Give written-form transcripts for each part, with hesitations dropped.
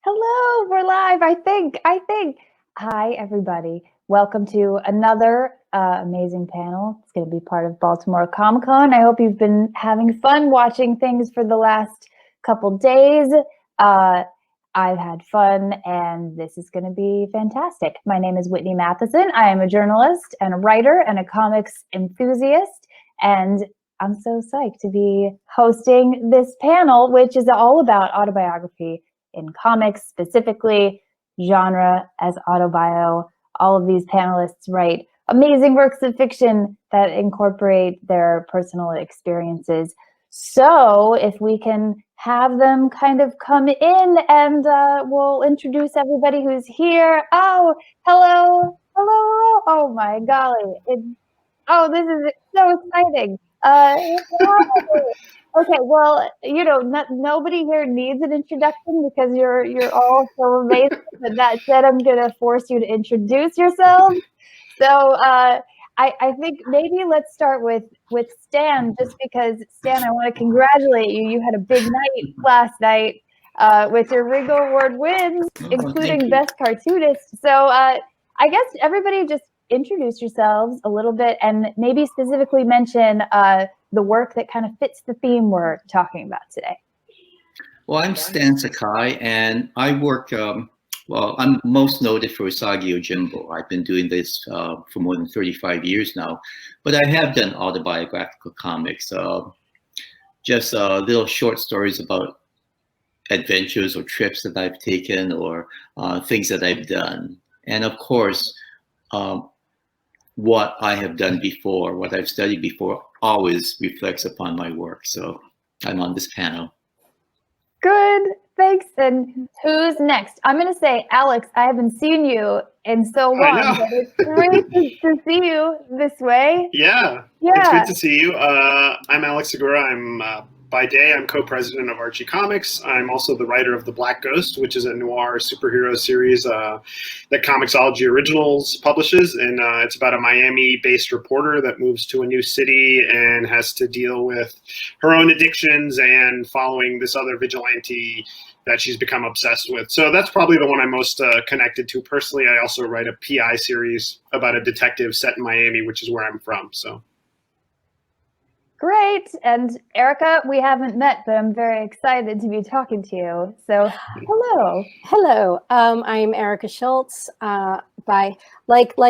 Hello, we're live. I think. Hi, everybody. Welcome to another amazing panel. It's going to be part of Baltimore Comic-Con. I hope you've been having fun watching things for the last couple days. I've had fun, and this is going to be fantastic. My name is Whitney Matheson. I am a journalist and a writer and a comics enthusiast, and I'm so psyched to be hosting this panel, which is all about autobiography in comics, specifically genre as autobio. All of these panelists write amazing works of fiction that incorporate their personal experiences. So if we can have them kind of come in, and we'll introduce everybody who's here. Oh, hello. Oh my golly. Oh, this is so exciting. Okay, well, nobody here needs an introduction because you're all so amazing. But that said, I'm gonna force you to introduce yourselves. So I think maybe let's start with Stan, just because Stan, I want to congratulate you. You had a big night last night with your Ringo Award wins, including Best Cartoonist. So I guess everybody just introduce yourselves a little bit and maybe specifically mention the work that kind of fits the theme we're talking about today. Well, I'm Stan Sakai, and I work, well, I'm most noted for Usagi Yojimbo. I've been doing this for more than 35 years now, but I have done autobiographical comics, just little short stories about adventures or trips that I've taken or things that I've done. And of course, what I have done before, what I've studied before, always reflects upon my work. So I'm on this panel. Good, thanks. And who's next? I'm going to say, Alex, I haven't seen you in so long, but it's great to see you this way. Yeah, it's good to see you. I'm Alex Segura. I'm by day, I'm co-president of Archie Comics. I'm also the writer of The Black Ghost, which is a noir superhero series that Comixology Originals publishes. And it's about a Miami-based reporter that moves to a new city and has to deal with her own addictions and following this other vigilante that she's become obsessed with. So that's probably the one I'm most connected to personally. I also write a PI series about a detective set in Miami, which is where I'm from. So. Great. And Erica, we haven't met, but I'm very excited to be talking to you. So hello. Hello. I'm Erica Schultz. Like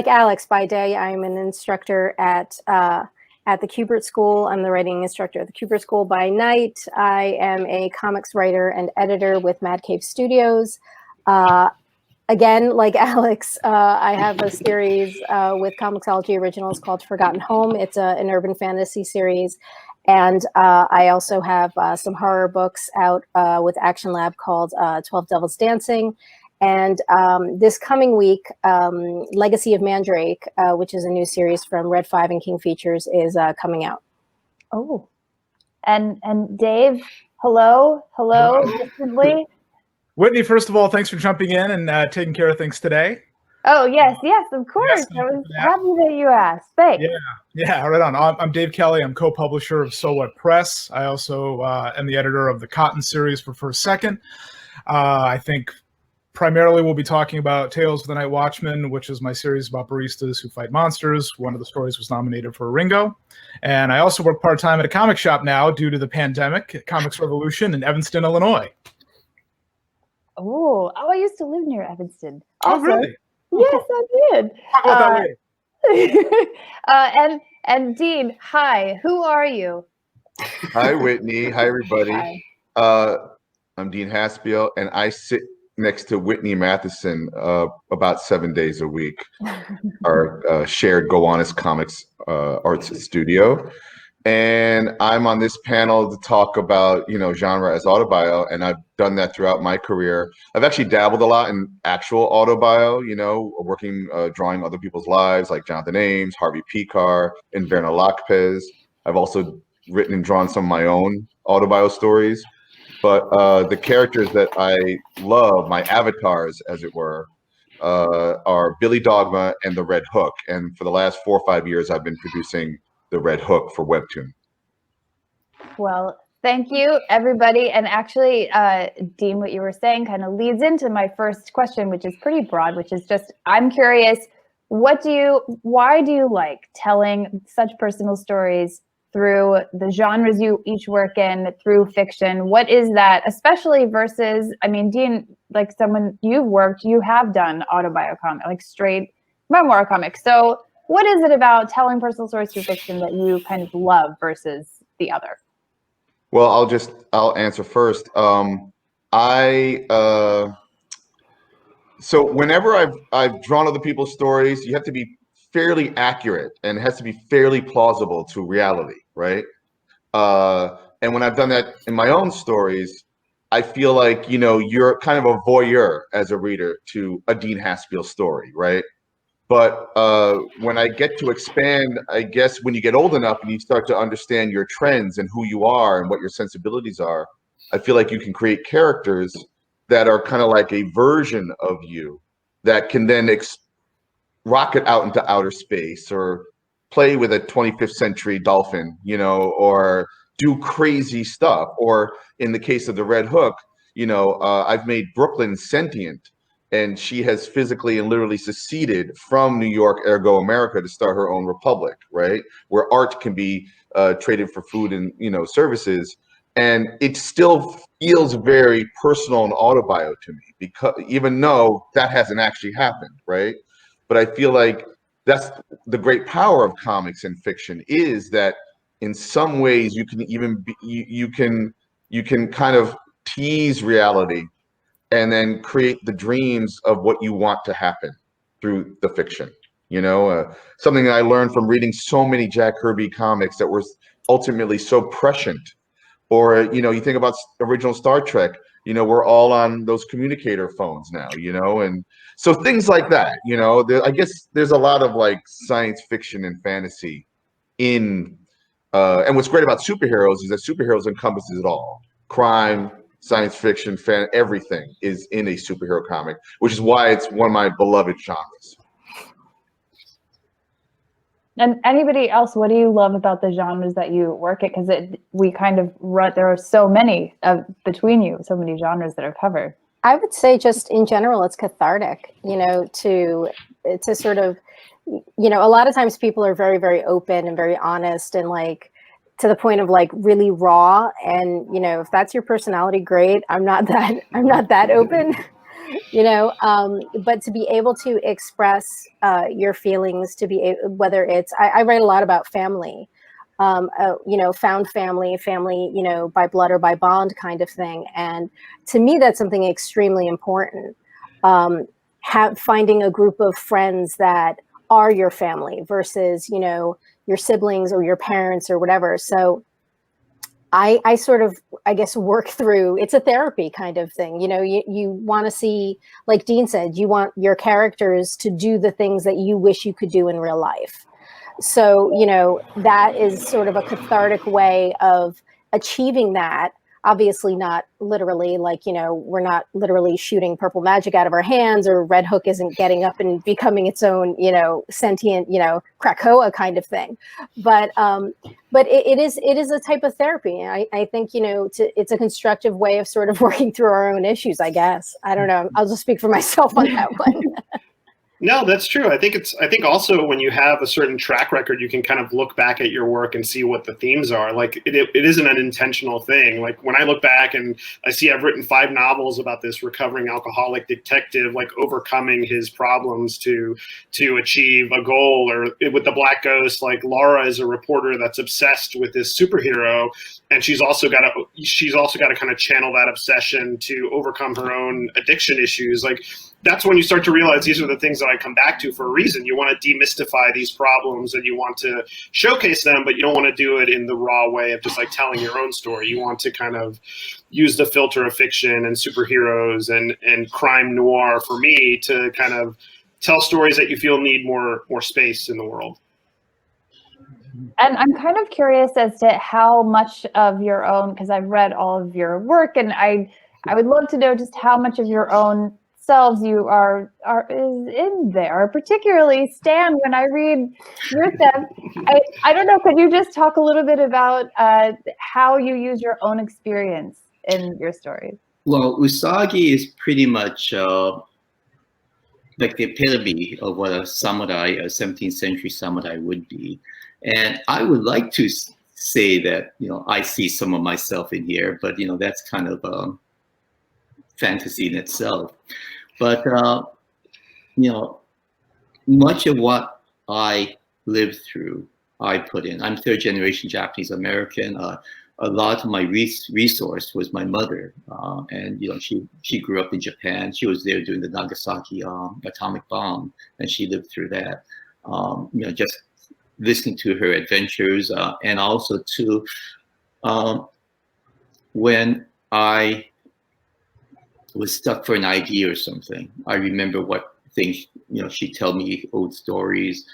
Alex, by day, I'm an instructor at the Kubert School. I'm the writing instructor at the Kubert School. By night, I am a comics writer and editor with Mad Cave Studios. Again, like Alex, I have a series with Comixology Originals called Forgotten Home. It's an urban fantasy series. And I also have some horror books out with Action Lab called 12 Devils Dancing. And this coming week, Legacy of Mandrake, which is a new series from Red 5 and King Features, is coming out. Oh, and Dave, hello, distantly. Whitney, first of all, thanks for jumping in and taking care of things today. Oh, yes, of course. I was happy that you asked. Thanks. Yeah, right on. I'm Dave Kelly. I'm co-publisher of So What Press. I also am the editor of the Cotton series for First Second. I think primarily we'll be talking about Tales of the Night Watchmen, which is my series about baristas who fight monsters. One of the stories was nominated for a Ringo. And I also work part-time at a comic shop now due to the pandemic, Comics Revolution in Evanston, Illinois. Oh, I used to live near Evanston. Also, oh, really? Yes, I did. Talk about that later. And Dean, hi. Who are you? Hi, Whitney. Hi, everybody. Hi. I'm Dean Haspiel, and I sit next to Whitney Matheson about 7 days a week. Our shared Gowanus Comics arts studio. And I'm on this panel to talk about, genre as autobio, and I've done that throughout my career. I've actually dabbled a lot in actual autobio, working, drawing other people's lives, like Jonathan Ames, Harvey Picar, and Werner Lachpez. I've also written and drawn some of my own autobio stories. But the characters that I love, my avatars, as it were, are Billy Dogma and the Red Hook. And for the last 4 or 5 years, I've been producing the Red Hook for Webtoon. Well, Thank you, everybody. And actually, Dean, what you were saying kind of leads into my first question, which is pretty broad, which is just, I'm curious, why do you like telling such personal stories through the genres you each work in, through fiction? What is that, especially versus, I mean, Dean, like someone you have done autobiography, like straight memoir comics. So what is it about telling personal stories through fiction that you kind of love versus the other? Well, I'll answer first. So whenever I've drawn other people's stories, you have to be fairly accurate and it has to be fairly plausible to reality, right? And when I've done that in my own stories, I feel like, you're kind of a voyeur as a reader to a Dean Haspiel story, right? But when I get to expand, I guess when you get old enough and you start to understand your trends and who you are and what your sensibilities are, I feel like you can create characters that are kind of like a version of you that can then rocket out into outer space or play with a 25th century dolphin, or do crazy stuff. Or in the case of the Red Hook, I've made Brooklyn sentient. And she has physically and literally seceded from New York, ergo America, to start her own republic, right? Where art can be traded for food and services, and it still feels very personal and autobio to me, because even though that hasn't actually happened, right? But I feel like that's the great power of comics and fiction, is that in some ways you can even be, you can kind of tease reality and then create the dreams of what you want to happen through the fiction. Something that I learned from reading so many Jack Kirby comics that were ultimately so prescient. Or, you think about original Star Trek, we're all on those communicator phones now, and so things like that, I guess there's a lot of like science fiction and fantasy in, and what's great about superheroes is that superheroes encompasses it all. Crime, science fiction, everything is in a superhero comic, which is why it's one of my beloved genres. And anybody else, what do you love about the genres that you work at? Because we kind of there are so many between you, so many genres that are covered. I would say just in general, it's cathartic, to sort of, a lot of times people are very, very open and very honest and like, to the point of like really raw. And, if that's your personality, great. I'm not that open, but to be able to express your feelings, whether it's, I write a lot about family, found family, by blood or by bond kind of thing. And to me, that's something extremely important. Finding a group of friends that are your family versus, your siblings or your parents or whatever. So I sort of, I guess, work through, it's a therapy kind of thing. You want to see, like Dean said, you want your characters to do the things that you wish you could do in real life. So, that is sort of a cathartic way of achieving that. Obviously not literally, like, we're not literally shooting purple magic out of our hands, or Red Hook isn't getting up and becoming its own, sentient, Krakoa kind of thing. But it is a type of therapy. I think, it's a constructive way of sort of working through our own issues, I guess. I don't know. I'll just speak for myself on that one. No, that's true. I think also when you have a certain track record, you can kind of look back at your work and see what the themes are. Like it isn't an intentional thing. Like when I look back and I see I've written 5 novels about this recovering alcoholic detective, like overcoming his problems to achieve a goal, or with the Black Ghost, like Laura is a reporter that's obsessed with this superhero, and she's also got to kind of channel that obsession to overcome her own addiction issues. Like that's when you start to realize these are the things that I come back to for a reason. You want to demystify these problems and you want to showcase them, but you don't want to do it in the raw way of just like telling your own story. You want to kind of use the filter of fiction and superheroes and crime noir for me to kind of tell stories that you feel need more space in the world. And I'm kind of curious as to how much of your own, because I've read all of your work, and I would love to know just how much of your own selves you is in there. Particularly, Stan, when I read your stuff, I don't know, could you just talk a little bit about how you use your own experience in your stories? Well, Usagi is pretty much like the epitome of what a samurai, a 17th century samurai would be. And I would like to say that, I see some of myself in here, but, that's kind of fantasy in itself. But, much of what I lived through, I put in. I'm third generation Japanese American. A lot of my resource was my mother, and she grew up in Japan. She was there during the Nagasaki atomic bomb, and she lived through that. Just listening to her adventures, and also to when I was stuck for an idea or something, I remember what things she'd tell me old stories.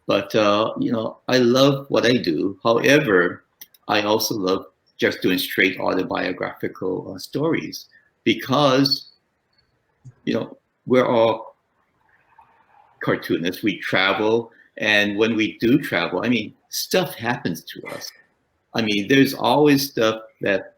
But I love what I do. However, I also love just doing straight autobiographical stories because, we're all cartoonists. We travel, and when we do travel, stuff happens to us. There's always stuff that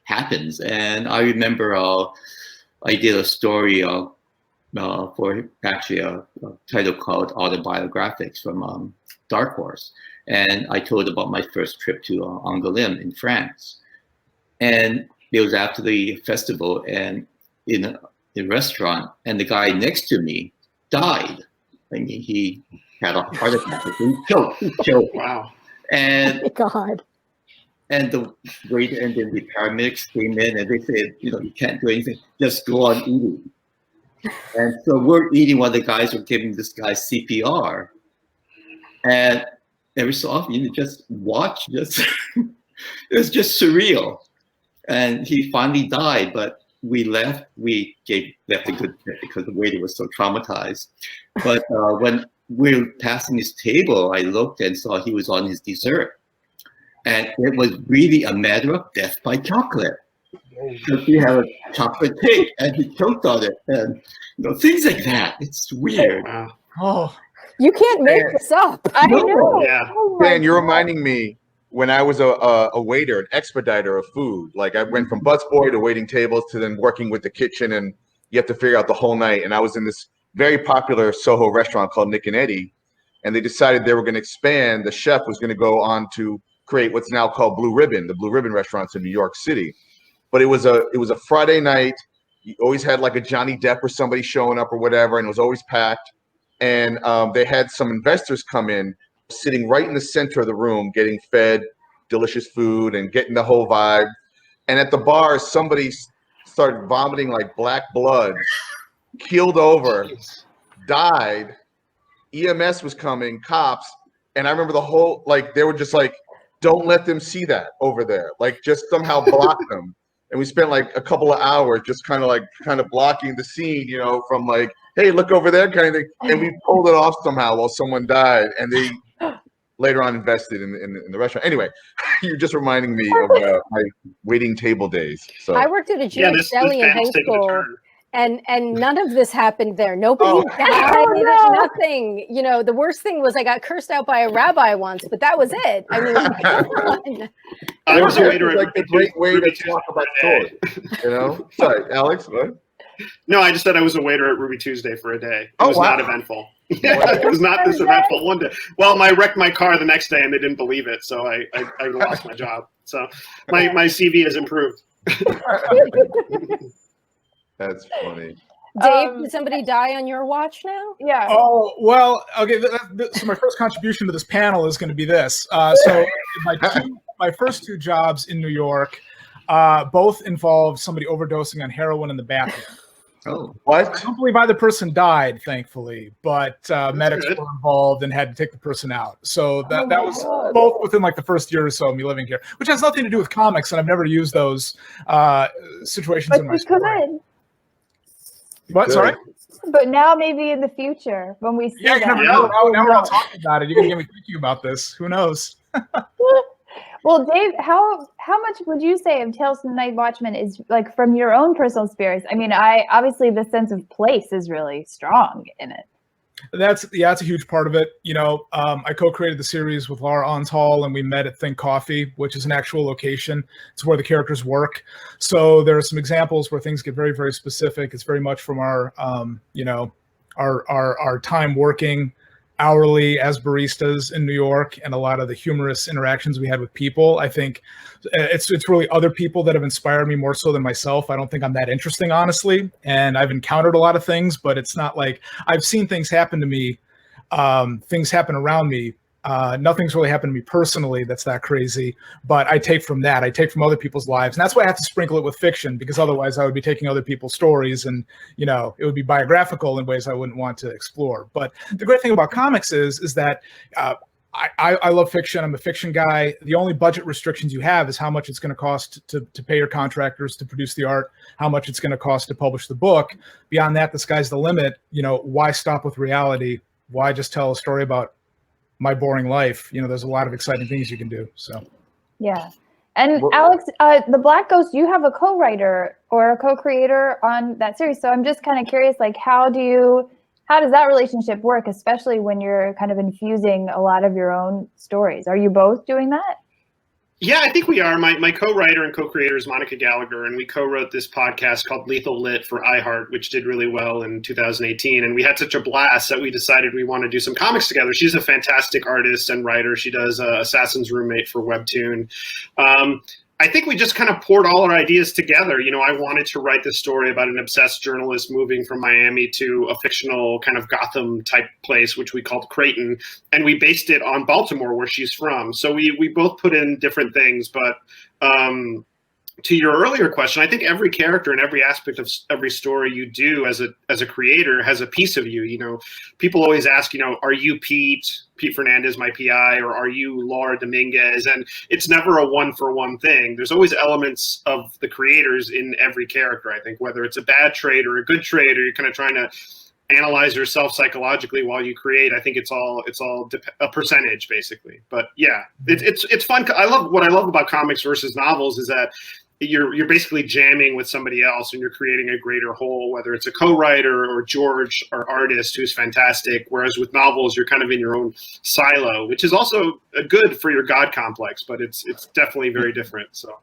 happens. And I remember I did a story for actually a title called Autobiographics from Dark Horse. And I told about my first trip to Angoulême in France. And it was after the festival and in a restaurant, and the guy next to me died. He had a heart attack. He choked. Wow. And Oh God. And the waiter and then the paramedics came in and they said, you can't do anything, just go on eating. And so we're eating while the guys were giving this guy CPR. And every so often you just watch, it was just surreal. And he finally died, but we left. We left a good tip because the waiter was so traumatized. But when we were passing his table, I looked and saw he was on his dessert. And it was really a matter of death by chocolate. Because he had a chocolate cake and he choked on it. And things like that. It's weird. Wow. Oh, You can't make this up. I know. Yeah. Oh my Dan, you're God. reminding me when I was a waiter, an expediter of food. Like I went from busboy to waiting tables to then working with the kitchen, and you have to figure out the whole night. And I was in this very popular Soho restaurant called Nick and Eddie, and they decided they were going to expand. The chef was going to go on to create what's now called Blue Ribbon, the Blue Ribbon restaurants in New York City. But it was a Friday night. You always had like a Johnny Depp or somebody showing up or whatever, and it was always packed. And they had some investors come in, sitting right in the center of the room, getting fed delicious food and getting the whole vibe. And at the bar, somebody started vomiting like black blood, keeled over, died. EMS was coming, cops. And I remember the whole, they were just like, don't let them see that over there. Just somehow block them. And we spent a couple of hours just kind of blocking the scene, from hey, look over there kind of thing. And we pulled it off somehow while someone died. And they later on invested in the restaurant. Anyway, you're just reminding me of my waiting table days. So I worked at a Jewish deli in high school, and none of this happened there. Nobody died. Nothing. The worst thing was I got cursed out by a rabbi once, but that was it. Come on. I was a waiter like a great way to talk about stories. Sorry, Alex. What? No, I just said I was a waiter at Ruby Tuesday for a day. It was wow. not eventful. It was not this eventful one day. Well, I wrecked my car the next day and they didn't believe it, so I lost my job. So my CV has improved. That's funny. Dave, did somebody die on your watch now? Yeah. Oh, well, okay. So my first contribution to this panel is going to be this. So my first two jobs in New York both involved somebody overdosing on heroin in the bathroom. Oh, What? I don't believe either person died, thankfully, but medics good. were involved and had to take the person out. So that was both within the first year or so of me living here, which has nothing to do with comics, and I've never used those situations But in my you story. could. What? Sorry? But now maybe in the future when we see Yeah, you that. never know. Now we're all talking about it. You're going to get me thinking about this. Who knows? Well, Dave, how much would you say of Tales from the Night Watchmen is like from your own personal experience? I mean, obviously the sense of place is really strong in it. That's a huge part of it. I co-created the series with Laura Onshall, and we met at Think Coffee, which is an actual location. It's where the characters work. So there are some examples where things get very, very specific. It's very much from our time working hourly as baristas in New York, and a lot of the humorous interactions we had with people. I think it's really other people that have inspired me more so than myself. I don't think I'm that interesting, honestly. And I've encountered a lot of things, but it's not like I've seen things happen to me, things happen around me. Nothing's really happened to me personally that's that crazy, but I take from that. I take from other people's lives. And that's why I have to sprinkle it with fiction, because otherwise I would be taking other people's stories and, it would be biographical in ways I wouldn't want to explore. But the great thing about comics is that I love fiction. I'm a fiction guy. The only budget restrictions you have is how much it's going to cost to pay your contractors to produce the art, how much it's going to cost to publish the book. Beyond that, the sky's the limit. Why stop with reality? Why just tell a story about my boring life? There's a lot of exciting things you can do. So, yeah. And Alex, the Black Ghost, you have a co-writer or a co-creator on that series. So I'm just kind of curious, like, how does that relationship work, especially when you're kind of infusing a lot of your own stories? Are you both doing that? Yeah, I think we are. My co-writer and co-creator is Monica Gallagher, and we co-wrote this podcast called Lethal Lit for iHeart, which did really well in 2018. And we had such a blast that we decided we want to do some comics together. She's a fantastic artist and writer. She does Assassin's Roommate for Webtoon. I think we just kind of poured all our ideas together. I wanted to write this story about an obsessed journalist moving from Miami to a fictional kind of Gotham type place, which we called Creighton. And we based it on Baltimore, where she's from. So we both put in different things. But to your earlier question, I think every character and every aspect of every story you do as a creator has a piece of you. People always ask, are you Pete Fernandez, my PI, or are you Laura Dominguez? And it's never a one-for-one thing. There's always elements of the creators in every character, I think, whether it's a bad trait or a good trait, or you're kind of trying to analyze yourself psychologically while you create. I think it's all a percentage, basically. But yeah, it's fun. What I love about comics versus novels is that you're basically jamming with somebody else and you're creating a greater whole, whether it's a co-writer or George, our artist, who's fantastic. Whereas with novels, you're kind of in your own silo, which is also good for your God complex, but it's definitely very different. So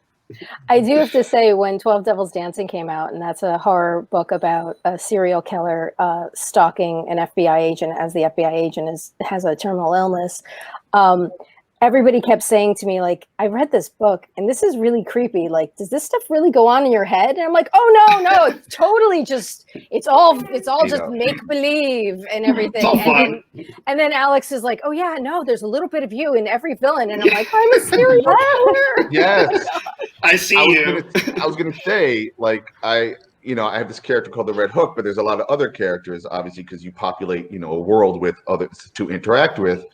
I do have to say, when 12 Devils Dancing came out, and that's a horror book about a serial killer stalking an FBI agent as the FBI agent has a terminal illness, everybody kept saying to me, like, I read this book and this is really creepy. Like, does this stuff really go on in your head? And I'm like, oh no, it's totally it's all just make believe and everything. And then Alex is like, oh yeah, no, there's a little bit of you in every villain. And I'm like, I'm a serial killer. Yes. I see you. I was gonna say, like, I have this character called the Red Hook, but there's a lot of other characters, obviously, because you populate, a world with others to interact with.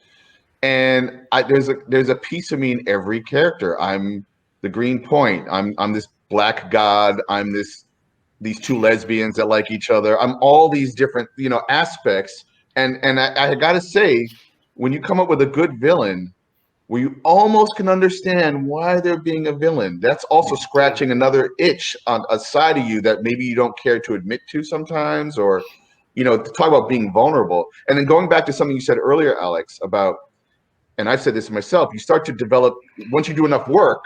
And there's a piece of me in every character. I'm the Green Point. I'm this black god. I'm these two lesbians that like each other. I'm all these different, aspects. And I gotta say, when you come up with a good villain, where you almost can understand why they're being a villain, that's also scratching another itch on a side of you that maybe you don't care to admit to sometimes, or, to talk about being vulnerable. And then going back to something you said earlier, Alex, about, and I've said this myself, you start to develop, once you do enough work,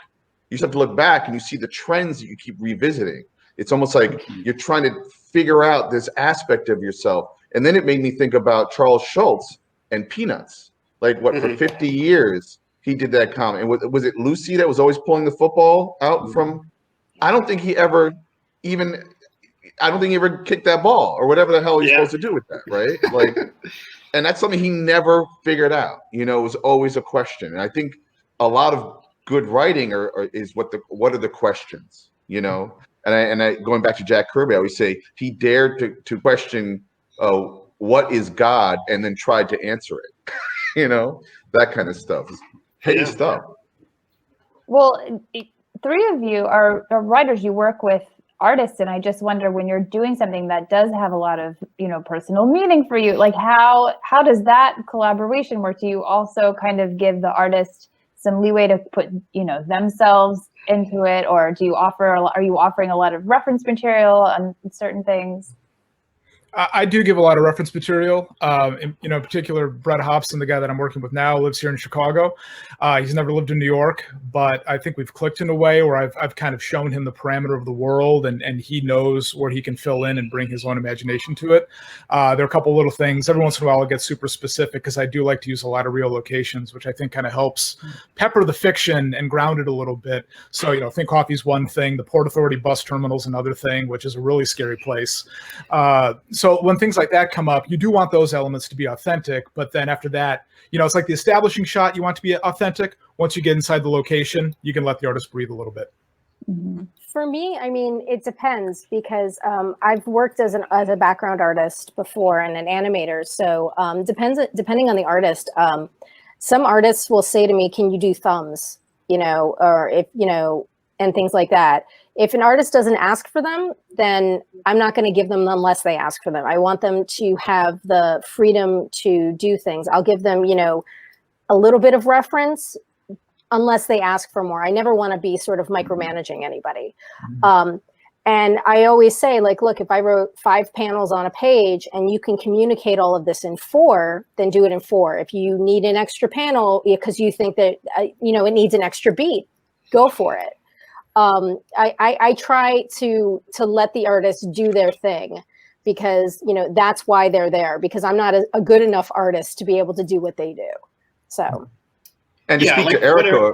you start to look back and you see the trends that you keep revisiting. It's almost like you're trying to figure out this aspect of yourself. And then it made me think about Charles Schultz and Peanuts. Like, what, for 50 years, he did that comic. And was it Lucy that was always pulling the football out from, I don't think he ever kicked that ball or whatever the hell he's supposed to do with that, right? Like, and that's something he never figured out. It was always a question. And I think a lot of good writing is what are the questions, And I going back to Jack Kirby, I always say he dared to question what is God, and then tried to answer it. That kind of stuff. Heady stuff. Well, three of you are writers. You work with artists, and I just wonder, when you're doing something that does have a lot of personal meaning for you, like how does that collaboration work? Do you also kind of give the artist some leeway to put, themselves into it, or are you offering a lot of reference material on certain things? I do give a lot of reference material. In particular, Brett Hobson, the guy that I'm working with now, lives here in Chicago. He's never lived in New York, but I think we've clicked in a way where I've kind of shown him the parameter of the world, and he knows where he can fill in and bring his own imagination to it. There are a couple little things. Every once in a while, I'll get super specific because I do like to use a lot of real locations, which I think kind of helps pepper the fiction and ground it a little bit. So, Think Coffee's one thing. The Port Authority bus terminal is another thing, which is a really scary place. So when things like that come up, you do want those elements to be authentic, but then after that, it's like the establishing shot you want to be authentic. Once you get inside the location, you can let the artist breathe a little bit. Mm-hmm. For me, it depends because I've worked as a background artist before and an animator. So depending on the artist, some artists will say to me, "Can you do thumbs?" Or if and things like that. If an artist doesn't ask for them, then I'm not going to give them unless they ask for them. I want them to have the freedom to do things. I'll give them, a little bit of reference unless they ask for more. I never want to be sort of micromanaging anybody. And I always say, look, if I wrote 5 panels on a page and you can communicate all of this in 4, then do it in 4. If you need an extra panel because you think that, it needs an extra beat, go for it. I try to let the artists do their thing because, that's why they're there, because I'm not a good enough artist to be able to do what they do. So. And to speak to Erica,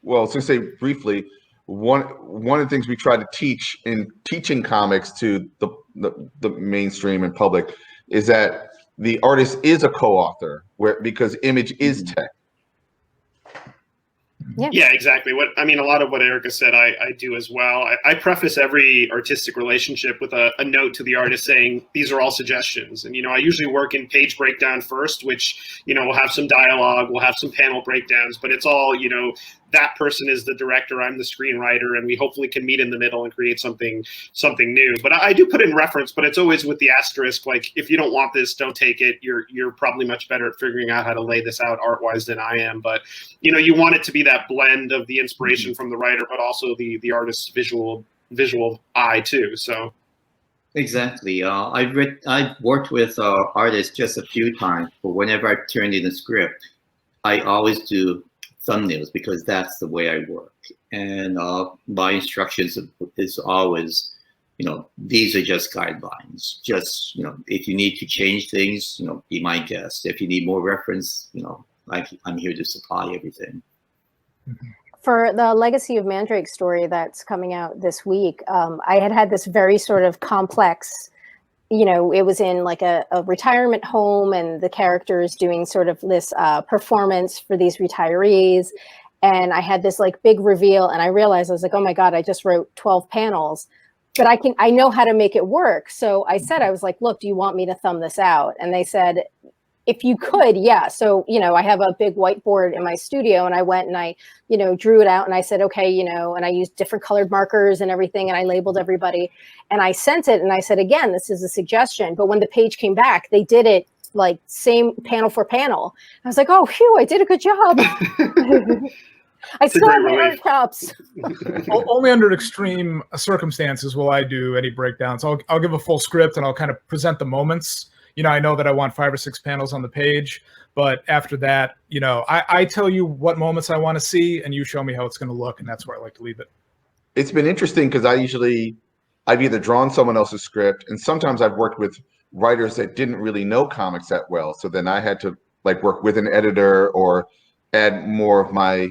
well, to say briefly, one of the things we try to teach in teaching comics to the mainstream and public is that the artist is a co-author because image is text. Yeah, exactly. A lot of what Erica said, I do as well. I preface every artistic relationship with a note to the artist saying, these are all suggestions. And, I usually work in page breakdown first, which, we'll have some dialogue, we'll have some panel breakdowns, but it's all, that person is the director, I'm the screenwriter, and we hopefully can meet in the middle and create something new. But I do put in reference, but it's always with the asterisk, like, if you don't want this, don't take it. You're probably much better at figuring out how to lay this out art-wise than I am. But, you want it to be that blend of the inspiration from the writer, but also the artist's visual eye too. So. Exactly. I've worked with artists just a few times, but whenever I turn in a script, I always do thumbnails because that's the way I work. And my instructions is always, these are just guidelines. Just, if you need to change things, be my guest. If you need more reference, I'm here to supply everything. For the Legacy of Mandrake story that's coming out this week, I had this very sort of complex, it was in like a retirement home, and the character is doing sort of this performance for these retirees. And I had this like big reveal, and I realized, I was like, oh my God, I just wrote 12 panels, but I know how to make it work. So I said, I was like, look, do you want me to thumb this out? And they said, if you could, yeah. So, I have a big whiteboard in my studio, and I went and I, drew it out, and I said, okay, and I used different colored markers and everything, and I labeled everybody, and I sent it, and I said, again, this is a suggestion. But when the page came back, they did it like same panel for panel. I was like, oh, phew, I did a good job. I still have my art chops. Only under extreme circumstances will I do any breakdowns. I'll give a full script, and I'll kind of present the moments. I know that I want 5 or 6 panels on the page, but after that, I tell you what moments I want to see, and you show me how it's going to look, and that's where I like to leave it. It's been interesting because I've either drawn someone else's script, and sometimes I've worked with writers that didn't really know comics that well. So then I had to work with an editor or add more of my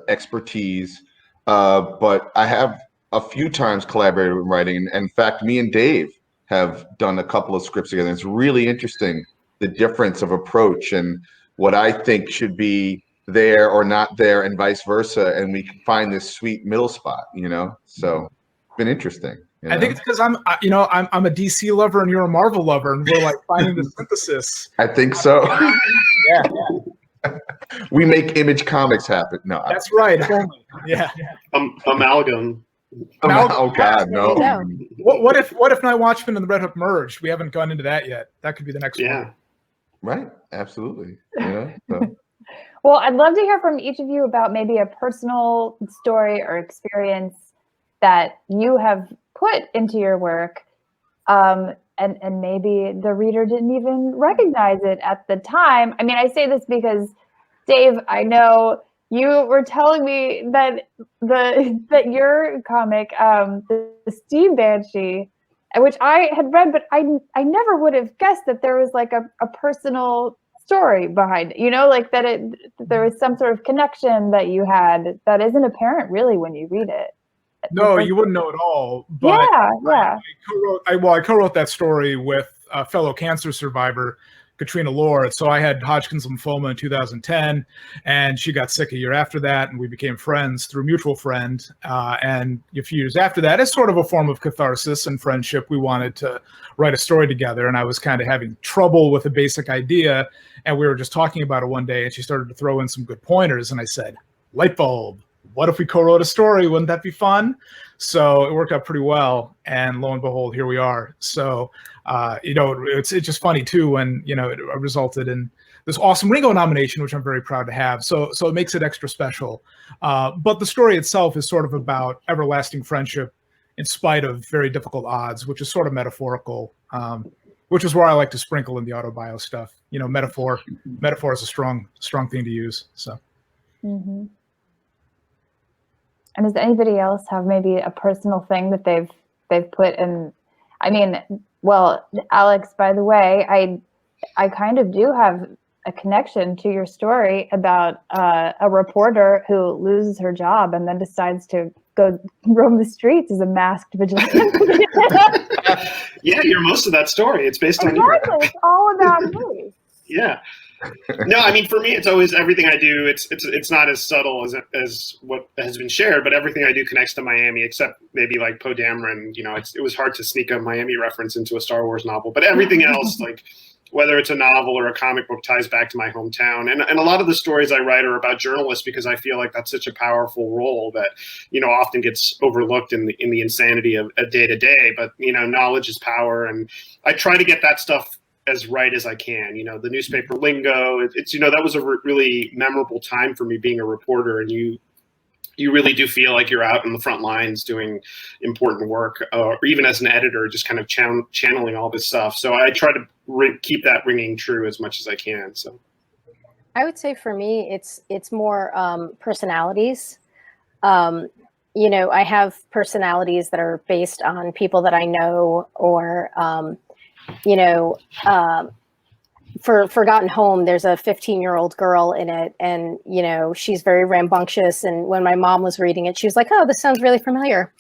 expertise. But I have a few times collaborated with writing. And in fact, me and Dave have done a couple of scripts together. It's really interesting, the difference of approach and what I think should be there or not there and vice versa. And we can find this sweet middle spot, so it's been interesting. I think it's because I'm a DC lover and you're a Marvel lover, and we're like finding the synthesis. I think so. Yeah. We make Image Comics happen. No, that's right. Yeah. Amalgam. Oh God, no. What if Night Watchmen and the Red Hook merged? We haven't gone into that yet. That could be the next one. Right. Absolutely. So. Well, I'd love to hear from each of you about maybe a personal story or experience that you have put into your work, and maybe the reader didn't even recognize it at the time. I mean, I say this because, Dave, I know you were telling me that that your comic, the Steam Banshee, which I had read, but I never would have guessed that there was like a personal story behind it, you know, like that there was some sort of connection that you had that isn't apparent really when you read it. No, you wouldn't know at all. But yeah. I co-wrote that story with a fellow cancer survivor, Katrina Lord. So I had Hodgkin's lymphoma in 2010, and she got sick a year after that, and we became friends through a mutual friend. And a few years after that, as sort of a form of catharsis and friendship, we wanted to write a story together. And I was kind of having trouble with a basic idea, and we were just talking about it one day, and she started to throw in some good pointers, and I said, light bulb. What if we co-wrote a story? Wouldn't that be fun? So it worked out pretty well, and lo and behold, here we are. So, you know, it's just funny too when, you know, it resulted in this awesome Ringo nomination, which I'm very proud to have. So it makes it extra special. But the story itself is sort of about everlasting friendship in spite of very difficult odds, which is sort of metaphorical, which is where I like to sprinkle in the autobio stuff. You know, metaphor is a strong thing to use. So. Mm-hmm. And does anybody else have maybe a personal thing that they've put in? I mean, well, Alex, by the way, I kind of do have a connection to your story about a reporter who loses her job and then decides to go roam the streets as a masked vigilante. Yeah, you're most of that story. It's based on you. Exactly. It's all about me. Yeah. No, I mean, for me, it's always everything I do. It's not as subtle as what has been shared, but everything I do connects to Miami, except maybe like Poe Dameron. You know, it was hard to sneak a Miami reference into a Star Wars novel, but everything else, like whether it's a novel or a comic book, ties back to my hometown. And a lot of the stories I write are about journalists because I feel like that's such a powerful role that, you know, often gets overlooked in the insanity of a day to day. But, you know, knowledge is power, and I try to get that stuff as right as I can. You know, the newspaper lingo, it's you know, that was a really memorable time for me being a reporter, and you really do feel like you're out in the front lines doing important work, or even as an editor, just kind of channeling all this stuff. So I try to keep that ringing true as much as I can. So I would say for me, it's more personalities. You know, I have personalities that are based on people that I know, or you know, for Forgotten Home, there's a 15-year-old girl in it, and, you know, she's very rambunctious. And when my mom was reading it, she was like, oh, this sounds really familiar.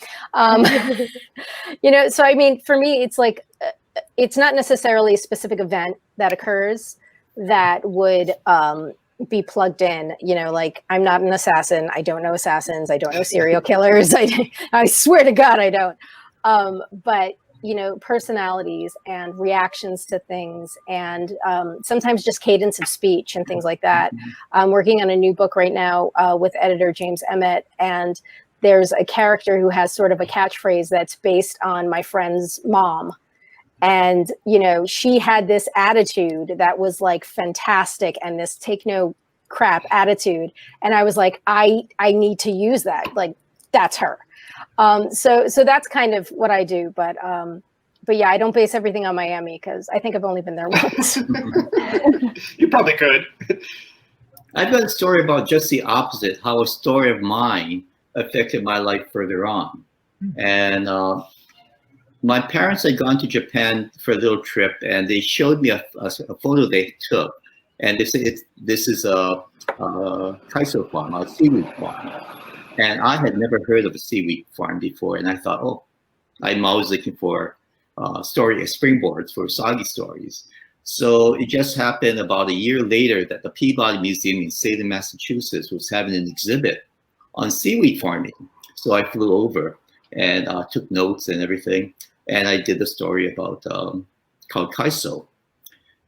You know, so I mean, for me, it's like, it's not necessarily a specific event that occurs that would be plugged in. You know, like, I'm not an assassin. I don't know assassins. I don't know serial killers. I swear to God, I don't. But you know, personalities and reactions to things, and sometimes just cadence of speech and things like that. I'm working on a new book right now with editor James Emmett, and there's a character who has sort of a catchphrase that's based on my friend's mom. And, you know, she had this attitude that was like fantastic, and this take no crap attitude. And I was like, I need to use that. Like, that's her. So that's kind of what I do, but yeah, I don't base everything on Miami because I think I've only been there once. You probably could. I've got a story about just the opposite, how a story of mine affected my life further on. And my parents had gone to Japan for a little trip, and they showed me a photo they took. And they said, this is a kaiso farm, a seaweed farm. And I had never heard of a seaweed farm before. And I thought, oh, I'm always looking for springboards for Usagi stories. So it just happened about a year later that the Peabody Museum in Salem, Massachusetts was having an exhibit on seaweed farming. So I flew over and took notes and everything. And I did a story about called Kaiso.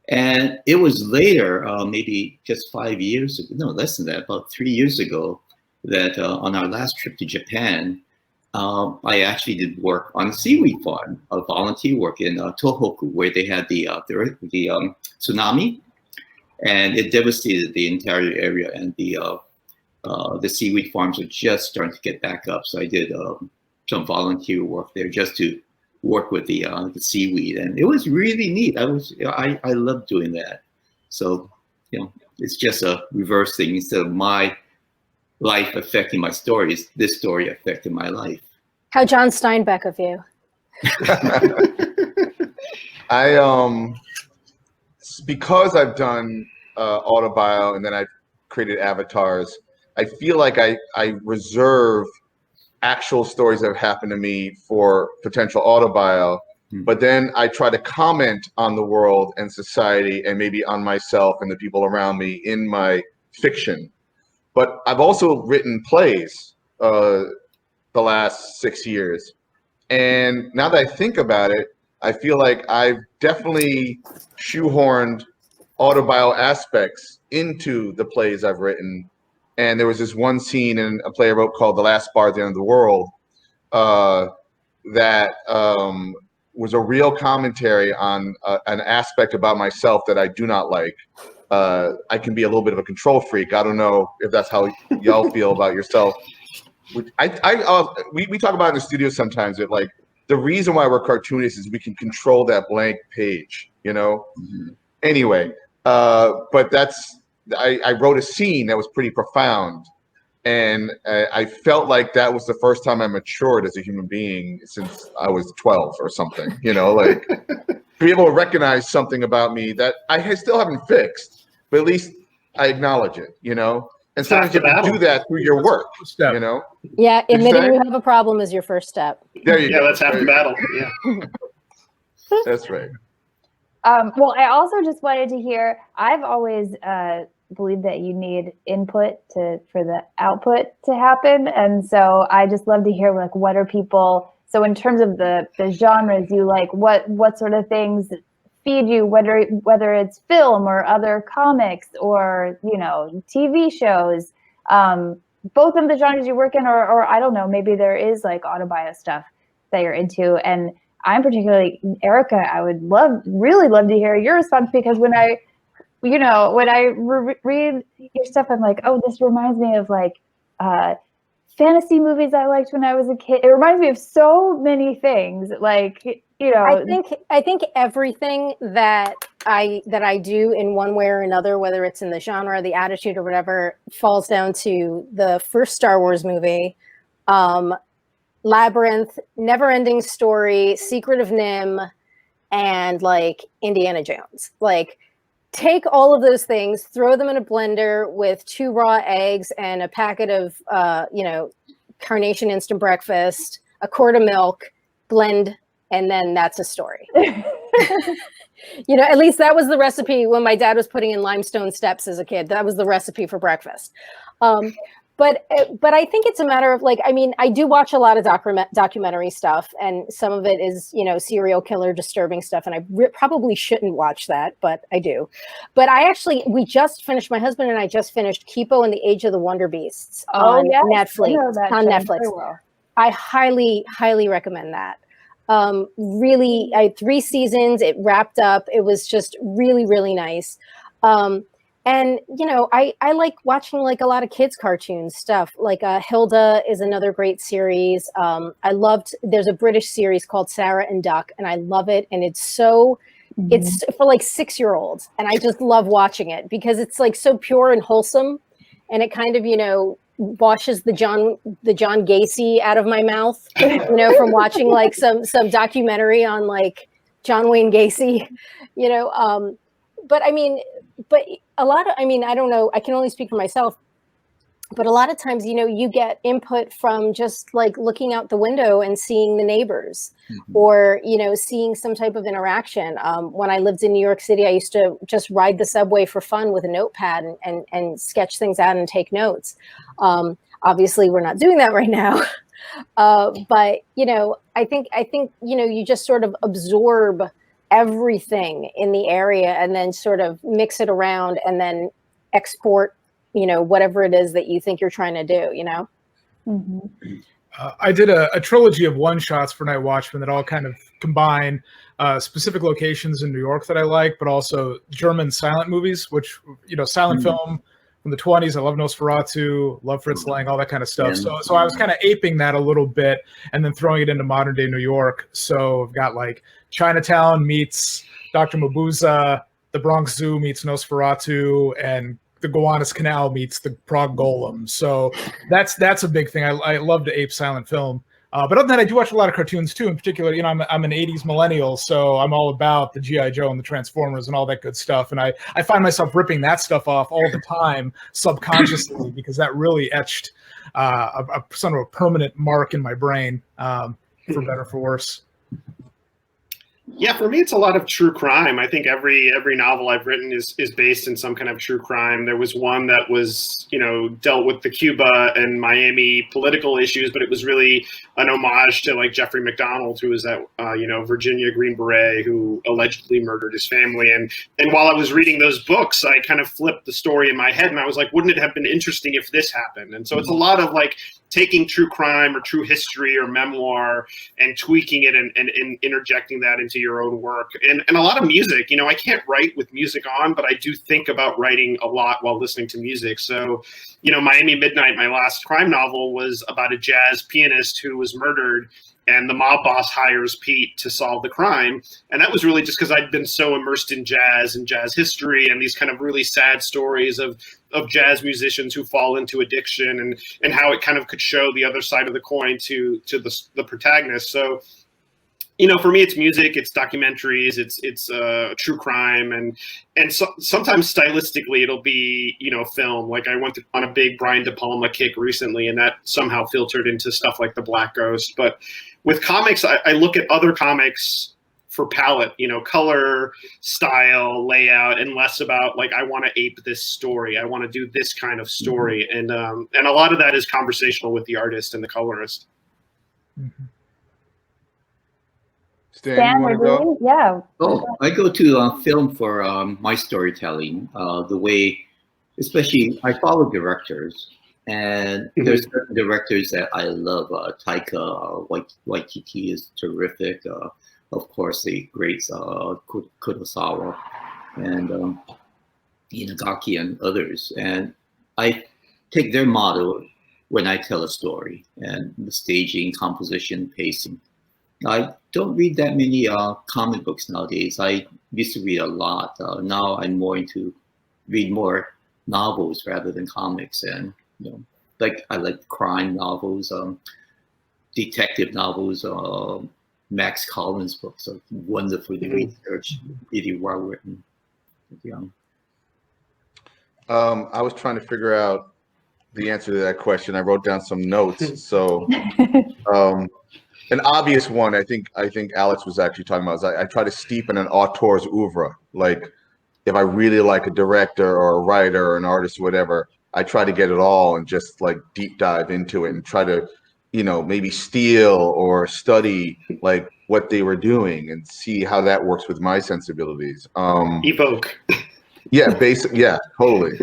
And it was later, maybe just 5 years ago, no, less than that, about 3 years ago, that on our last trip to Japan, I actually did work on a seaweed farm, a volunteer work in Tohoku, where they had the tsunami. and it devastated the entire area. And the seaweed farms are just starting to get back up. So I did some volunteer work there just to work with the seaweed, and it was really neat. I loved doing that. So it's just a reverse thing. Instead of my life affecting my stories, this story affected my life. How John Steinbeck of you. Because I've done Autobio and then I've created avatars, I feel like I reserve actual stories that have happened to me for potential Autobio, but then I try to comment on the world and society and maybe on myself and the people around me in my fiction. But I've also written plays the last 6 years. And now that I think about it, I feel like I've definitely shoehorned Autobio aspects into the plays I've written. And there was this one scene in a play I wrote called The Last Bar at the End of the World that was a real commentary on an aspect about myself that I do not like. I can be a little bit of a control freak. I don't know if that's how y'all feel about yourself. We talk about it in the studio sometimes that like the reason why we're cartoonists is we can control that blank page, Anyway, but I wrote a scene that was pretty profound, and I felt like that was the first time I matured as a human being since I was 12 or something, like to be able to recognize something about me that I still haven't fixed, but at least I acknowledge it, and sometimes you have to do that through your work, Yeah, admitting you have a problem is your first step. There you go. That's half the battle. Yeah. That's right. Well, I also just wanted to hear, I've always believed that you need input for the output to happen. And so I just love to hear, like, what are people, so in terms of the genres you like, what sort of things feed you, whether it's film or other comics or, TV shows, both of the genres you work in, or I don't know, maybe there is like Autobio stuff that you're into. And I'm particularly, Erica, I would really love to hear your response, because when I read your stuff, I'm like, oh, this reminds me of like fantasy movies I liked when I was a kid. It reminds me of so many things, like, I think everything that I do in one way or another, whether it's in the genre, the attitude, or whatever, falls down to the first Star Wars movie, Labyrinth, Never-Ending Story, Secret of Nim, and like Indiana Jones. Like, take all of those things, throw them in a blender with 2 raw eggs and a packet of Carnation instant breakfast, a quart of milk, blend, and then that's a story. At least that was the recipe when my dad was putting in limestone steps as a kid. That was the recipe for breakfast. But I think it's a matter of, like, I mean, I do watch a lot of documentary stuff, and some of it is, serial killer disturbing stuff, and I probably shouldn't watch that, but I do. But my husband and I just finished Kipo and the Age of the Wonder Beasts on Netflix. On Netflix. Well. I highly, highly recommend that. Really, I had 3 seasons. It wrapped up. It was just really, really nice. And, I like watching like a lot of kids cartoons stuff. Like Hilda is another great series. There's a British series called Sarah and Duck, and I love it. And it's it's for like 6-year-olds. And I just love watching it because it's like so pure and wholesome. And it kind of, washes the John Gacy out of my mouth, from watching like some documentary on like John Wayne Gacy, but a lot of, I don't know, I can only speak for myself, but a lot of times, you get input from just like looking out the window and seeing the neighbors, or, seeing some type of interaction. When I lived in New York City, I used to just ride the subway for fun with a notepad and sketch things out and take notes. Obviously we're not doing that right now. But, I think, you just sort of absorb everything in the area and then sort of mix it around and then export, whatever it is that you think you're trying to do, I did a trilogy of one-shots for Night Watchmen that all kind of combine specific locations in New York that I like, but also German silent movies, which, silent film from the 20s. I love Nosferatu, love Fritz Lang, all that kind of stuff. So I was kind of aping that a little bit and then throwing it into modern day New York. So I've got like Chinatown meets Dr. Mabuza, the Bronx Zoo meets Nosferatu, and the Gowanus Canal meets the Prague Golem. So that's a big thing. I love to ape silent film. But other than that, I do watch a lot of cartoons too. In particular, I'm an 80s millennial, so I'm all about the G.I. Joe and the Transformers and all that good stuff. And I find myself ripping that stuff off all the time subconsciously because that really etched a sort of a permanent mark in my brain, for better or for worse. Yeah, for me, it's a lot of true crime. I think every novel I've written is based in some kind of true crime. There was one that was, dealt with the Cuba and Miami political issues, but it was really an homage to like Jeffrey McDonald, who was that, Virginia Green Beret who allegedly murdered his family. And while I was reading those books, I kind of flipped the story in my head and I was like, wouldn't it have been interesting if this happened? And so it's a lot of like taking true crime or true history or memoir and tweaking it and interjecting that into your own work. And a lot of music, I can't write with music on, but I do think about writing a lot while listening to music. So, Miami Midnight, my last crime novel, was about a jazz pianist who was murdered and the mob boss hires Pete to solve the crime. And that was really just because I'd been so immersed in jazz and jazz history and these kind of really sad stories of jazz musicians who fall into addiction and how it kind of could show the other side of the coin to the protagonist. So, for me, it's music, it's documentaries, it's true crime, and so, sometimes stylistically it'll be film. Like I went on a big Brian De Palma kick recently, and that somehow filtered into stuff like The Black Ghost. But with comics, I look at other comics for palette, color, style, layout, and less about like I want to ape this story, I want to do this kind of story, and a lot of that is conversational with the artist and the colorist. Mm-hmm. Stan, you want to go? Yeah. Oh, I go to film for my storytelling. The way, especially, I follow directors, and there's certain directors that I love. Taika Waititi is terrific. Of course, the great Kurosawa and Inagaki and others. And I take their model when I tell a story, and the staging, composition, pacing. I don't read that many comic books nowadays. I used to read a lot. Now I'm more into read more novels rather than comics, and like I like crime novels, detective novels. Max Collins books are wonderfully researched, really well written. Yeah. I was trying to figure out the answer to that question. I wrote down some notes. So. An obvious one, I think Alex was actually talking about, is I try to steep in an auteur's oeuvre. Like, if I really like a director or a writer or an artist or whatever, I try to get it all and just like deep dive into it and try to, maybe steal or study like what they were doing and see how that works with my sensibilities. Evoke. Yeah, yeah, totally.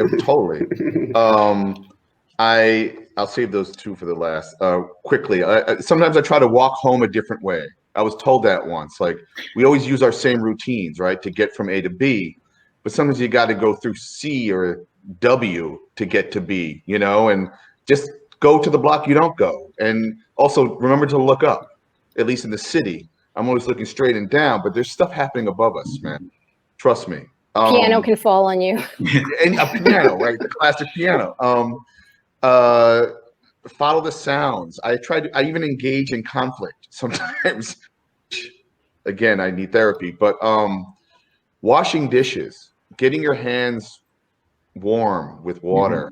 I'll save those two for the last. Quickly, sometimes I try to walk home a different way. I was told that once. Like, we always use our same routines, right, to get from A to B, but sometimes you got to go through C or W to get to B, and just go to the block you don't go. And also remember to look up, at least in the city. I'm always looking straight and down, but there's stuff happening above us, man. Trust me. Piano can fall on you. And a piano, right? The classic piano. Follow the sounds. I even engage in conflict sometimes. Again, I need therapy, but washing dishes, getting your hands warm with water,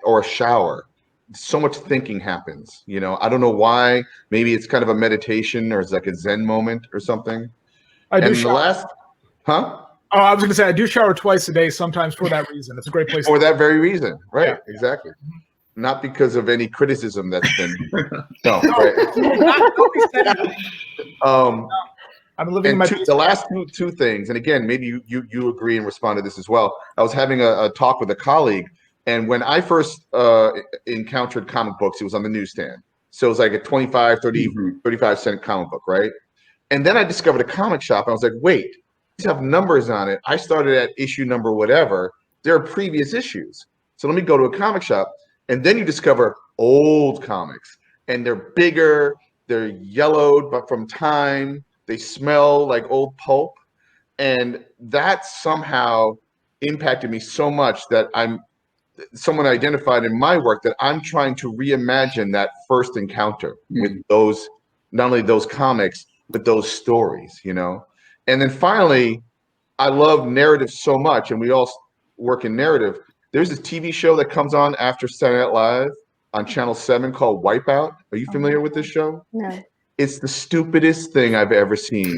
or a shower. So much thinking happens. I don't know why. Maybe it's kind of a meditation or it's like a Zen moment or something. I do and shower. The last, huh? Oh, I was going to say I do shower twice a day, sometimes for that reason. It's a great place. For that very reason, right? Yeah. Exactly. Not because of any criticism that's been no, right? I'm living my the last two things, and again, maybe you agree and respond to this as well. I was having a talk with a colleague, and when I first encountered comic books, it was on the newsstand. So it was like a 25, 30, 35 cent comic book, right? And then I discovered a comic shop. And I was like, wait, these have numbers on it. I started at issue number whatever. There are previous issues. So let me go to a comic shop. And then you discover old comics. And they're bigger. They're yellowed, but from time. They smell like old pulp. And that somehow impacted me so much that someone identified in my work that I'm trying to reimagine that first encounter with those, not only those comics, but those stories, you know? And then finally, I love narrative so much, and we all work in narrative. There's this TV show that comes on after Saturday Night Live on Channel 7 called Wipeout. Are you familiar with this show? No. It's the stupidest thing I've ever seen.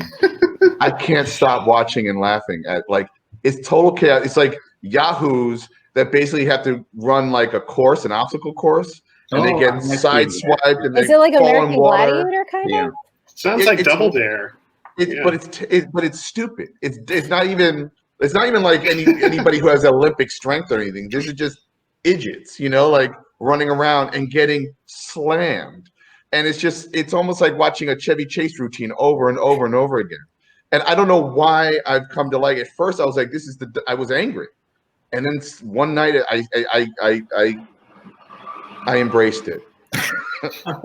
I can't stop watching and laughing at, like, it's total chaos. It's like Yahoos that basically have to run like a course, an obstacle course, and they get sideswiped. And is they it like fall American in water. Gladiator kind of? Sounds like Double Dare. But it's stupid. It's not even like anybody who has Olympic strength or anything. This is just idiots, you know, like running around and getting slammed. And it's almost like watching a Chevy Chase routine over and over and over again. And I don't know why I've come to like it. First, I was like, I was angry. And then one night I embraced it.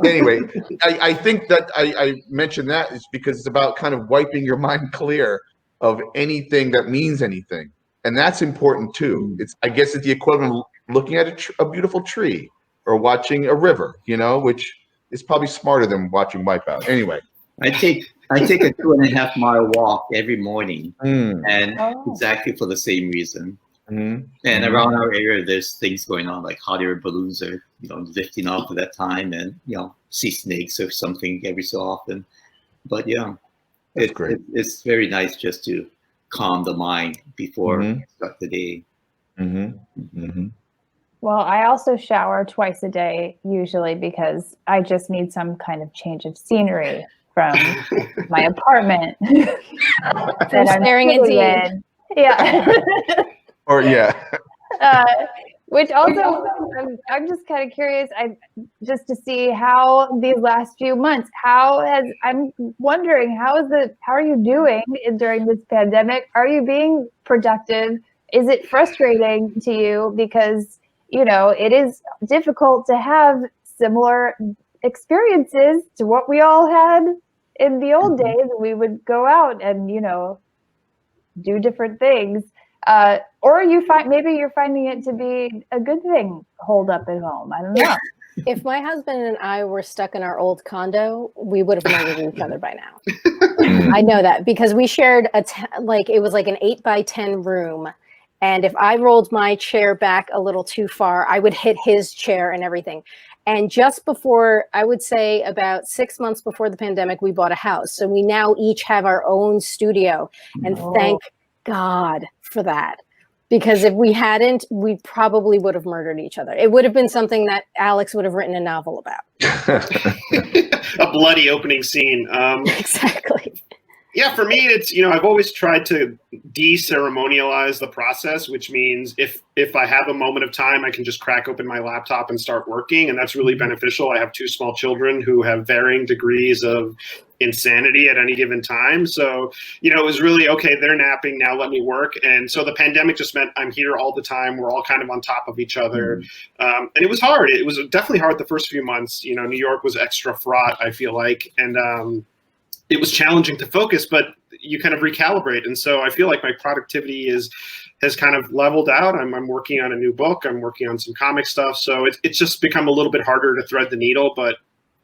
Anyway, I think that I mentioned that is because it's about kind of wiping your mind clear of anything that means anything. And that's important too. I guess it's the equivalent of looking at a beautiful tree or watching a river, you know, which is probably smarter than watching Wipeout. Anyway. I take a 2.5 mile walk every morning, and exactly for the same reason. And around our area, there's things going on, like hot air balloons are, lifting off at that time, and sea snakes or something every so often. But yeah, it's great. It's very nice just to calm the mind before start the day. Well, I also shower twice a day usually because I just need some kind of change of scenery from my apartment that I'm staring in. Yeah. Which also, I'm just kind of curious, just to see how these last few months, I'm wondering, how are you doing during this pandemic? Are you being productive? Is it frustrating to you? Because, it is difficult to have similar experiences to what we all had in the old days. We would go out and, do different things. Or maybe you're finding it to be a good thing, holed up at home. I don't know. If my husband and I were stuck in our old condo, we would have murdered each other by now. I know that because we shared it was like an 8x10 room. And if I rolled my chair back a little too far, I would hit his chair and everything. And just before, I would say about 6 months before the pandemic, we bought a house. So we now each have our own studio. And thank God for that. Because if we hadn't, we probably would have murdered each other. It would have been something that Alex would have written a novel about. A bloody opening scene. Exactly. Yeah, for me, it's, I've always tried to de-ceremonialize the process, which means if I have a moment of time, I can just crack open my laptop and start working. And that's really beneficial. I have 2 small children who have varying degrees of insanity at any given time. So, it was really, okay, they're napping, now let me work. And so the pandemic just meant I'm here all the time. We're all kind of on top of each other. And it was hard. It was definitely hard the first few months. New York was extra fraught, I feel like. And it was challenging to focus, but you kind of recalibrate. And so I feel like my productivity has kind of leveled out. I'm working on a new book. I'm working on some comic stuff. So it's just become a little bit harder to thread the needle, but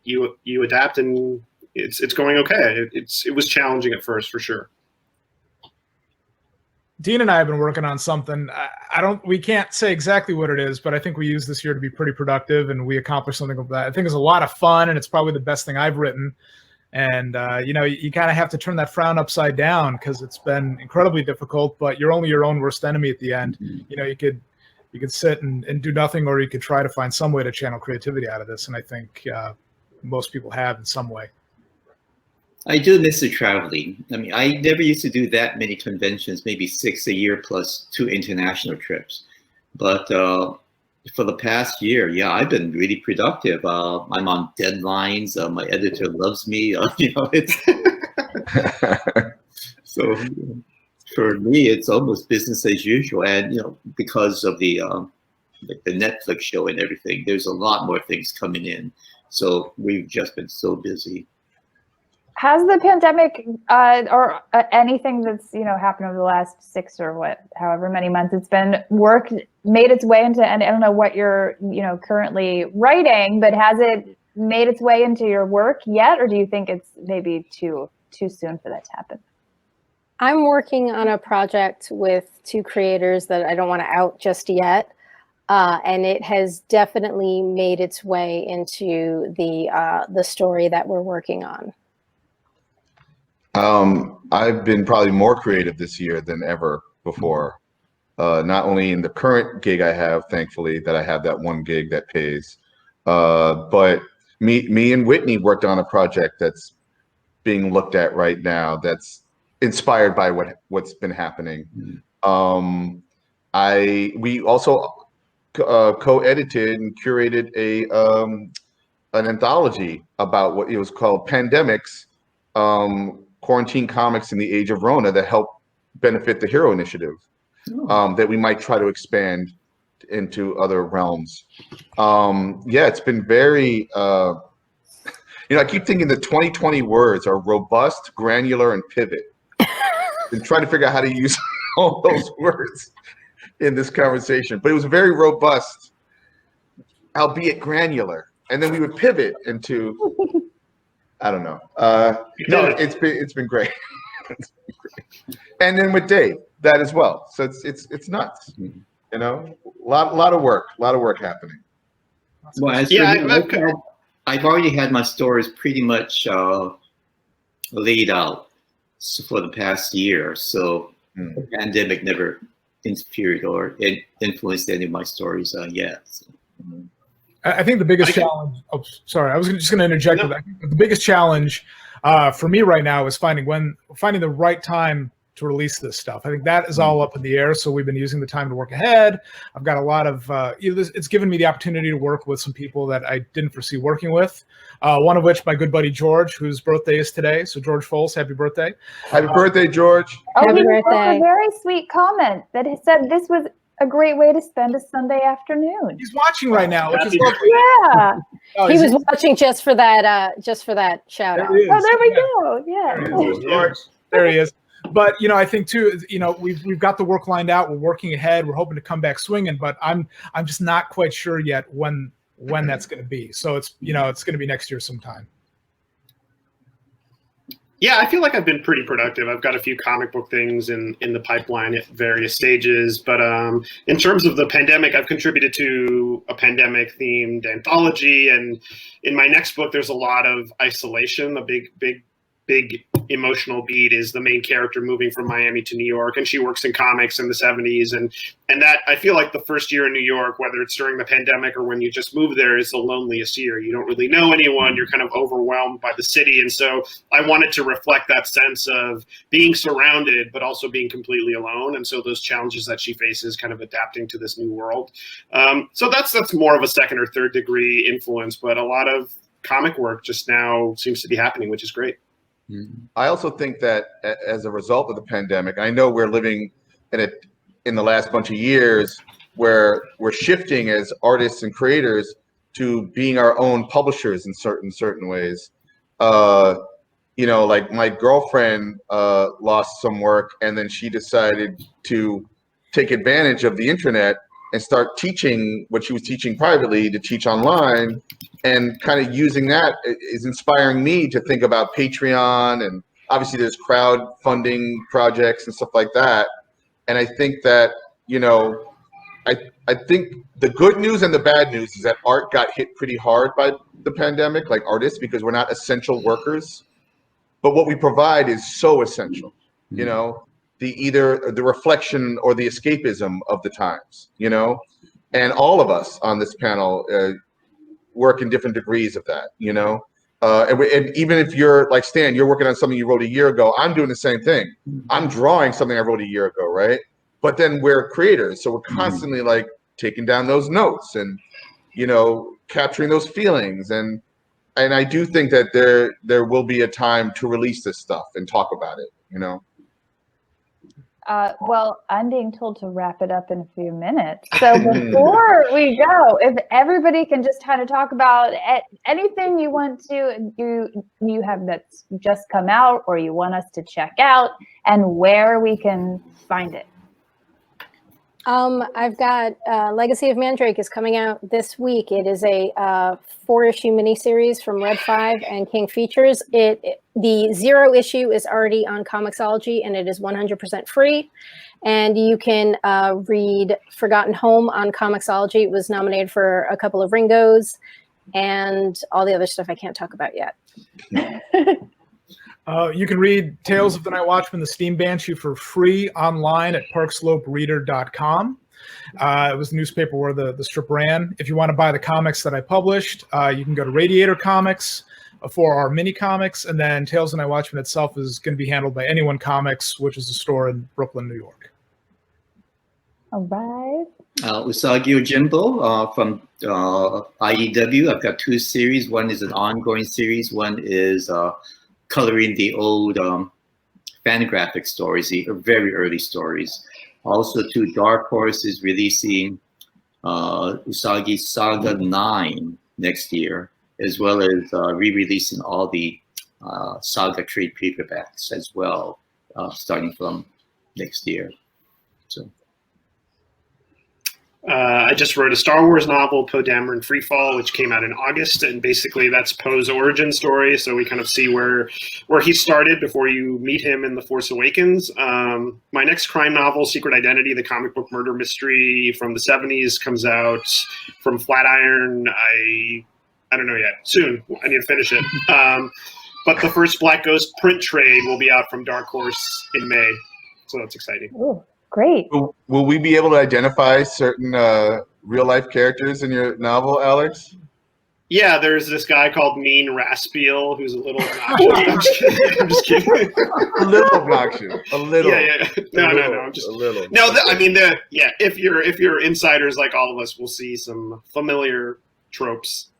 you adapt and it's going okay. It was challenging at first, for sure. Dean and I have been working on something. We can't say exactly what it is, but I think we used this year to be pretty productive and we accomplished something with that. I think it's a lot of fun and it's probably the best thing I've written. And, you kind of have to turn that frown upside down because it's been incredibly difficult, but you're only your own worst enemy at the end. You could sit and do nothing, or you could try to find some way to channel creativity out of this. And I think most people have in some way. I do miss the traveling. I mean, I never used to do that many conventions, maybe 6 a year plus 2 international trips. But for the past year, yeah, I've been really productive. I'm on deadlines. My editor loves me. It's So for me, it's almost business as usual. And, because of the Netflix show and everything, there's a lot more things coming in. So we've just been so busy. Has the pandemic or anything that's happened over the last 6 or however many months it's been made its way into, and I don't know what you're currently writing, but has it made its way into your work yet, or do you think it's maybe too soon for that to happen? I'm working on a project with 2 creators that I don't want to out just yet. And it has definitely made its way into the story that we're working on. I've been probably more creative this year than ever before. Not only in the current gig I have, thankfully, that I have that one gig that pays, but me and Whitney worked on a project that's being looked at right now that's inspired by what's been happening. We also co-edited and curated an anthology about what it was called Pandemics, Quarantine Comics in the Age of Rona, that helped benefit the Hero Initiative, that we might try to expand into other realms. Yeah, it's been very, I keep thinking the 2020 words are robust, granular, and pivot. And trying to figure out how to use all those words in this conversation. But it was very robust, albeit granular. And then we would pivot into, I don't know. No, it's been great. It's been great. And then with Dave, that as well. So it's nuts. A lot of work happening. Well, I've already had my stories pretty much laid out for the past year. So the pandemic never interfered or influenced any of my stories yet. So. I think the biggest challenge. Oh, sorry, I was just going to interject. With that. The biggest challenge for me right now is finding the right time to release this stuff. I think that is all up in the air. So we've been using the time to work ahead. I've got a lot of. It's given me the opportunity to work with some people that I didn't foresee working with. One of which my good buddy George, whose birthday is today. So George Foles, happy birthday! Happy birthday, George! Happy He wrote birthday. a very sweet comment that he said this was a great way to spend a Sunday afternoon. He's watching right now, which is lovely. Yeah. He was watching just for that shout out. There he is. Oh, there we go. Yeah. There he is, George. There he is. But I think too, we've got the work lined out. We're working ahead. We're hoping to come back swinging, but I'm just not quite sure yet when that's going to be. So it's it's going to be next year sometime. Yeah, I feel like I've been pretty productive. I've got a few comic book things in the pipeline at various stages. But in terms of the pandemic, I've contributed to a pandemic-themed anthology. And in my next book, there's a lot of isolation. A big emotional beat is the main character moving from Miami to New York, and she works in comics in the 70s. And that, I feel like the first year in New York, whether it's during the pandemic or when you just move there, is the loneliest year. You don't really know anyone. You're kind of overwhelmed by the city. And so I wanted to reflect that sense of being surrounded, but also being completely alone. And so those challenges that she faces kind of adapting to this new world. So that's more of a second or third degree influence, but a lot of comic work just now seems to be happening, which is great. I also think that as a result of the pandemic, I know we're living in the last bunch of years where we're shifting as artists and creators to being our own publishers in certain ways. Like my girlfriend lost some work, and then she decided to take advantage of the internet and start teaching what she was teaching privately to teach online. And kind of using that is inspiring me to think about Patreon, and obviously there's crowdfunding projects and stuff like that. And I think that, I think the good news and the bad news is that art got hit pretty hard by the pandemic, like artists, because we're not essential workers. But what we provide is so essential, either the reflection or the escapism of the times, and all of us on this panel work in different degrees of that, and even if you're like Stan, you're working on something you wrote a year ago, I'm doing the same thing. I'm drawing something I wrote a year ago, right? But then we're creators, so we're constantly like taking down those notes and capturing those feelings. And I do think that there will be a time to release this stuff and talk about it, you know. Well, I'm being told to wrap it up in a few minutes. So before we go, if everybody can just kind of talk about anything you want to, you have that's just come out or you want us to check out, and where we can find it. I've got Legacy of Mandrake is coming out this week. It is a 4-issue miniseries from Red 5 and King Features. The 0 issue is already on Comixology, and it is 100% free. And you can read Forgotten Home on Comixology. It was nominated for a couple of Ringos, and all the other stuff I can't talk about yet. You can read Tales of the Night Watchman, the Steam Banshee, for free online at parkslopereader.com. It was the newspaper where the strip ran. If you want to buy the comics that I published, you can go to Radiator Comics for our mini comics, and then Tales of the Night Watchman itself is going to be handled by Anyone Comics, which is a store in Brooklyn, New York. All right. Usagi Ojimbo from IEW. I've got 2 series. One is an ongoing series. One is coloring the old Fangraphic stories, the very early stories. Also, 2 Dark Horse is releasing Usagi Saga 9 next year, as well as re-releasing all the Saga trade paperbacks as well, starting from next year. So. I just wrote a Star Wars novel, Poe Dameron Freefall, which came out in August, and basically that's Poe's origin story. So we kind of see where he started before you meet him in The Force Awakens. My next crime novel, Secret Identity, the comic book murder mystery from the 70s, comes out from Flatiron. I don't know yet. Soon. I need to finish it. But the first Black Ghost print trade will be out from Dark Horse in May, so that's exciting. Ooh. Great. Will we be able to identify certain real-life characters in your novel, Alex? Yeah, there's this guy called Mean Raspiel who's a little obnoxious. I'm just kidding. A little obnoxious. A little. Yeah. No. I'm just a little. No, I mean, if you're insiders like all of us, we'll see some familiar tropes.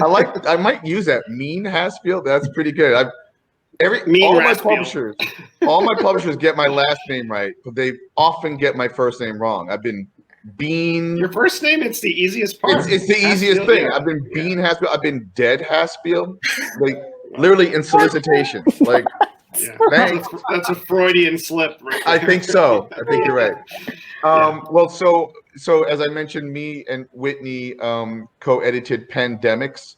I might use that. Mean Haspiel. That's pretty good. All my publishers get my last name right, but they often get my first name wrong. I've been Bean. Your first name, it's the easiest part. It's the easiest thing. Yeah. I've been Bean Haspiel. I've been Dead Haspiel. Like literally in solicitation. Like yeah. That's a Freudian slip, right? I think so. I think you're right. Well, so as I mentioned, me and Whitney co-edited Pandemics.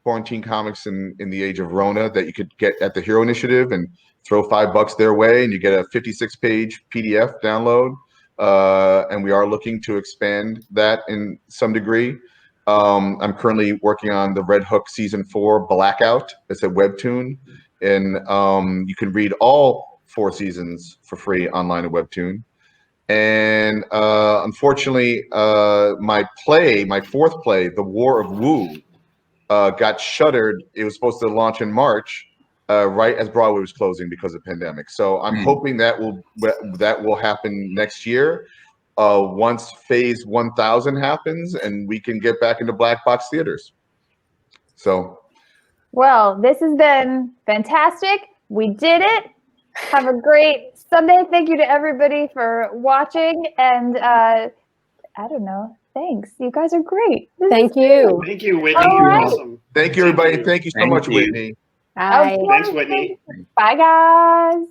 Quarantine comics in the age of Rona that you could get at the Hero Initiative and throw $5 their way, and you get a 56-page PDF download. And we are looking to expand that in some degree. I'm currently working on the Red Hook Season 4 Blackout. It's a webtoon, and you can read all 4 seasons for free online at Webtoon. And unfortunately, my 4th play, The War of Wu, got shuttered. It was supposed to launch in March, right as Broadway was closing because of pandemic. So I'm hoping that will happen next year, once Phase 1000 happens, and we can get back into black box theaters. So, well, this has been fantastic. We did it. Have a great Sunday. Thank you to everybody for watching, and I don't know. Thanks. You guys are great. Thank you. Thank you, Whitney. You're right. Awesome. Thank you, everybody. Thank you so much, Whitney. Bye. Thanks, Whitney. Bye, guys.